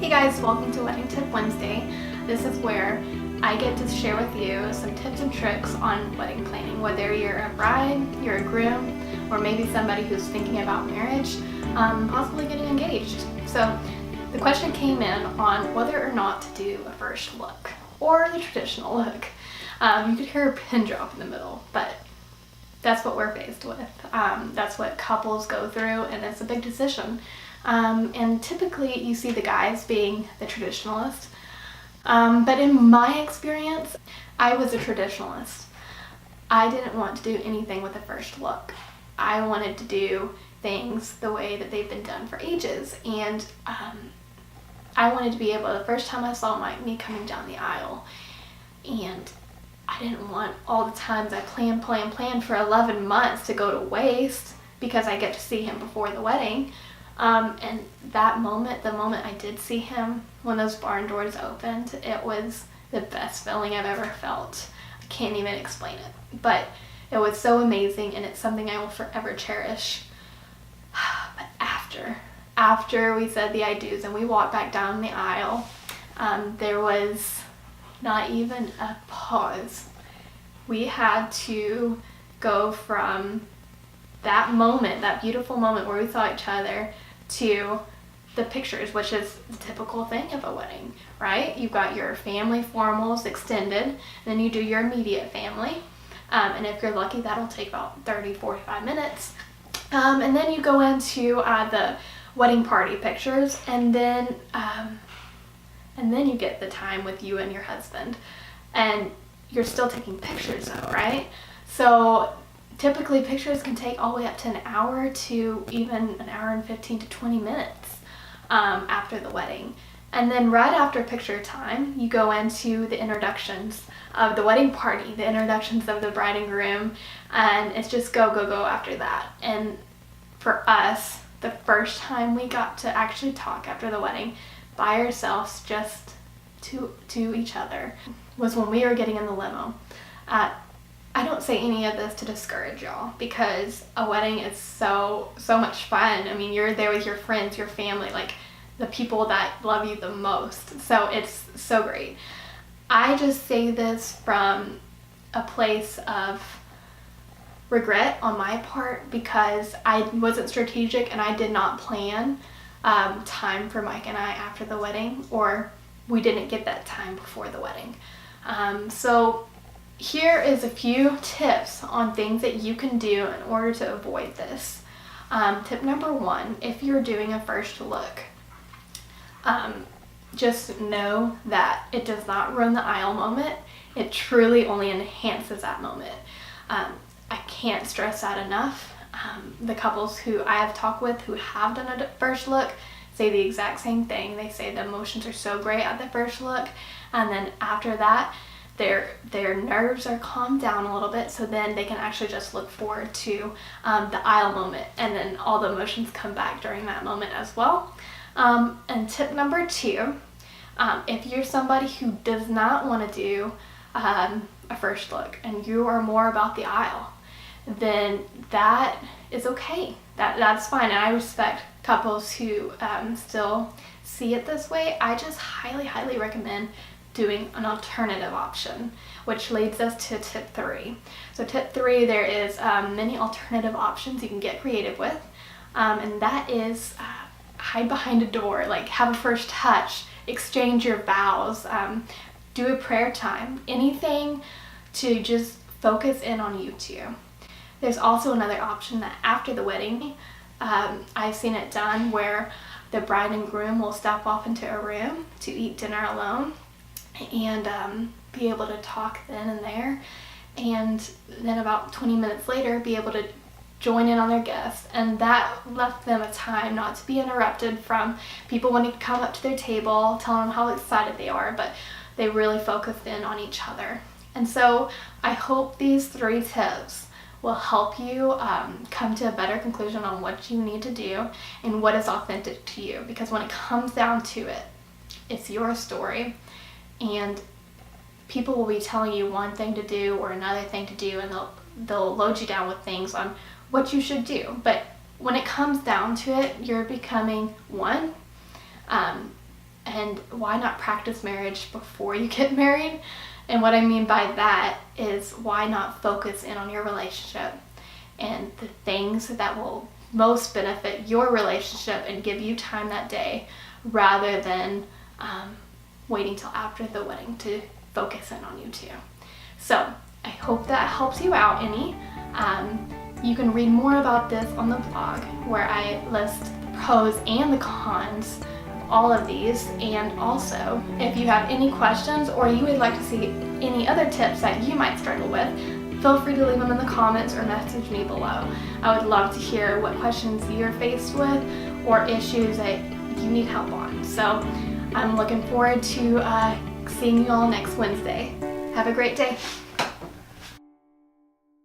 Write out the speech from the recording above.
Hey guys, welcome to Wedding Tip Wednesday. This is where I get to share with you some tips and tricks on wedding planning, whether you're a bride, you're a groom, or maybe somebody who's thinking about marriage, possibly getting engaged. So the question came in on whether or not to do a first look or the traditional look. You could hear a pin drop in the middle, but that's what we're faced with. That's what couples go through, and it's a big decision. And typically you see the guys being the traditionalist. But in my experience, I was a traditionalist. I didn't want to do anything with a first look. I wanted to do things the way that they've been done for ages. And I wanted to be able, the first time I saw me coming down the aisle, and I didn't want all the times I planned for 11 months to go to waste because I get to see him before the wedding. And that moment, the moment I did see him, when those barn doors opened, it was the best feeling I've ever felt. I can't even explain it, but it was so amazing, and it's something I will forever cherish. But after we said the I do's and we walked back down the aisle, there was not even a pause. We had to go from that moment, that beautiful moment where we saw each other, to the pictures, which is the typical thing of a wedding, right? You've got your family formals extended, then you do your immediate family, and if you're lucky, that'll take about 30-45 minutes, and then you go into the wedding party pictures, and then you get the time with you and your husband, and you're still taking pictures though, right? So typically pictures can take all the way up to an hour to even an hour and 15 to 20 minutes after the wedding. And then right after picture time, you go into the introductions of the wedding party, the introductions of the bride and groom, and it's just go after that. And for us, the first time we got to actually talk after the wedding by ourselves, just to each other, was when we were getting in the limo. I don't say any of this to discourage y'all, because a wedding is so much fun. I mean, you're there with your friends, your family, like the people that love you the most. So it's so great. I just say this from a place of regret on my part, because I wasn't strategic and I did not plan time for Mike and I after the wedding, or we didn't get that time before the wedding. So here is a few tips on things that you can do in order to avoid this. Tip number one, if you're doing a first look, just know that it does not ruin the aisle moment. It truly only enhances that moment. I can't stress that enough. The couples who I have talked with who have done a first look say the exact same thing. They say the emotions are so great at the first look, and then after that, their nerves are calmed down a little bit, so then they can actually just look forward to the aisle moment, and then all the emotions come back during that moment as well. And tip number two, if you're somebody who does not want to do a first look and you are more about the aisle, then that is okay. That's fine, and I respect couples who still see it this way. I just highly recommend doing an alternative option, which leads us to tip three. So tip three, there is many alternative options you can get creative with, and that is hide behind a door, like have a first touch, exchange your vows, do a prayer time, anything to just focus in on you two. There's also another option that after the wedding, I've seen it done where the bride and groom will step off into a room to eat dinner alone, and be able to talk then and there, and then about 20 minutes later be able to join in on their guests. And that left them a time not to be interrupted from people wanting to come up to their table, telling them how excited they are, but they really focused in on each other. And so I hope these three tips will help you come to a better conclusion on what you need to do and what is authentic to you, because when it comes down to it, it's your story, and people will be telling you one thing to do or another thing to do, and they'll load you down with things on what you should do. But when it comes down to it, you're becoming one, and And why not practice marriage before you get married? And what I mean by that is, why not focus in on your relationship and the things that will most benefit your relationship and give you time that day, rather than waiting till after the wedding to focus in on you two. So I hope that helps you out any. You can read more about this on the blog, where I list the pros and the cons of all of these. And also, if you have any questions or you would like to see any other tips that you might struggle with, feel free to leave them in the comments or message me below. I would love to hear what questions you're faced with or issues that you need help on. So I'm looking forward to seeing you all next Wednesday. Have a great day.